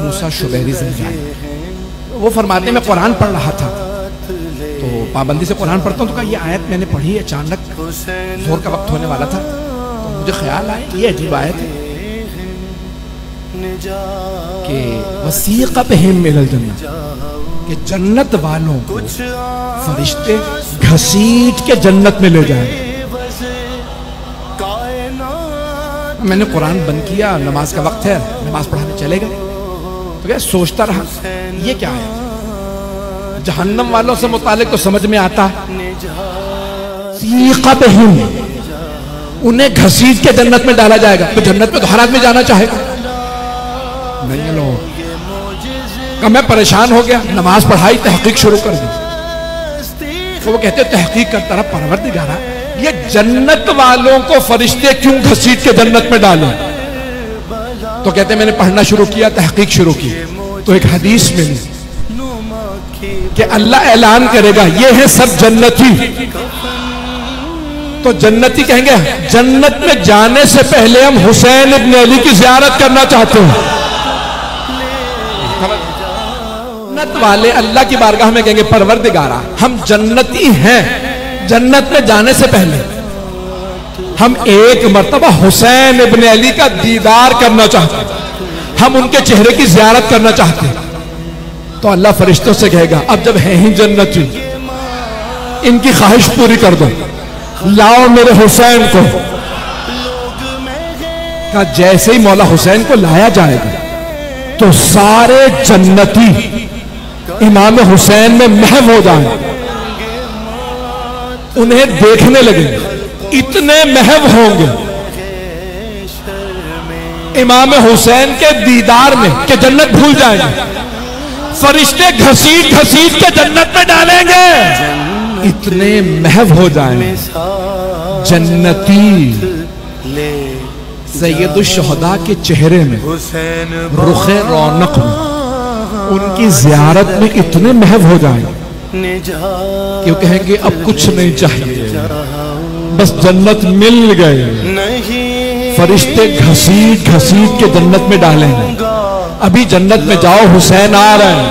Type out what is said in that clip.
موسیٰ شبیری زنجانی، وہ فرماتے ہیں میں قرآن پڑھ رہا تھا تو پابندی سے قرآن پڑھتا ہوں، تو کہا یہ آیت میں نے پڑھی، اچانک ظہر کا وقت ہونے والا تھا تو مجھے خیال آیا یہ عجیب آیت ہے کہ وسیق بہم الی الجنہ، کہ جنت والوں کو فرشتے گھسیٹ کے جنت میں لے جائیں۔ میں نے قرآن بند کیا، نماز کا وقت ہے، نماز پڑھانے چلے گئے تو کیا سوچتا رہا یہ کیا ہے، جہنم والوں سے متعلق تو سمجھ میں آتا ہے، وسیق بہم، انہیں گھسیٹ کے جنت میں ڈالا جائے گا، تو جنت میں تو ہر آدمی جانا چاہے گا، نہیں لوگ کہ میں پریشان ہو گیا، نماز پڑھائی، تحقیق شروع کر دی، تو وہ کہتے ہیں تحقیق کرتا رہا، پروردگارا یہ جنت والوں کو فرشتے کیوں گھسیٹ کے جنت میں ڈالیں؟ تو کہتے ہیں میں نے پڑھنا شروع کیا، تحقیق شروع کی، تو ایک حدیث میں کہ اللہ اعلان کرے گا یہ ہے سب جنتی، تو جنتی کہیں گے جنت میں جانے سے پہلے ہم حسین ابن علی کی زیارت کرنا چاہتے ہیں۔ جنت والے اللہ کی بارگاہ میں کہیں گے پروردگارا ہم جنتی ہیں، جنت میں جانے سے پہلے ہم ایک مرتبہ حسین ابن علی کا دیدار کرنا چاہتے ہیں، ہم ان کے چہرے کی زیارت کرنا چاہتے ہیں۔ تو اللہ فرشتوں سے کہے گا اب جب ہیں ہی جنتی، ان کی خواہش پوری کر دو، لاؤ میرے حسین کو۔ کہا جیسے ہی مولا حسین کو لایا جائے گا تو سارے جنتی امام حسین میں محو ہو جائیں، انہیں دیکھنے لگیں، اتنے محو ہوں گے امام حسین کے دیدار میں کہ جنت بھول جائیں گے، فرشتے گھسیٹ گھسیٹ کے جنت میں ڈالیں گے، اتنے محو ہو جائیں جنتی سید الشہداء کے چہرے میں، رخ رونق میں، ان کی زیارت میں اتنے محو ہو جائیں کہ وہ کہیں گے اب کچھ نہیں چاہیے، بس جنت مل گئے، فرشتے گھسیٹ گھسیٹ کے جنت میں ڈالیں گے، ابھی جنت میں جاؤ حسین آ رہے ہیں۔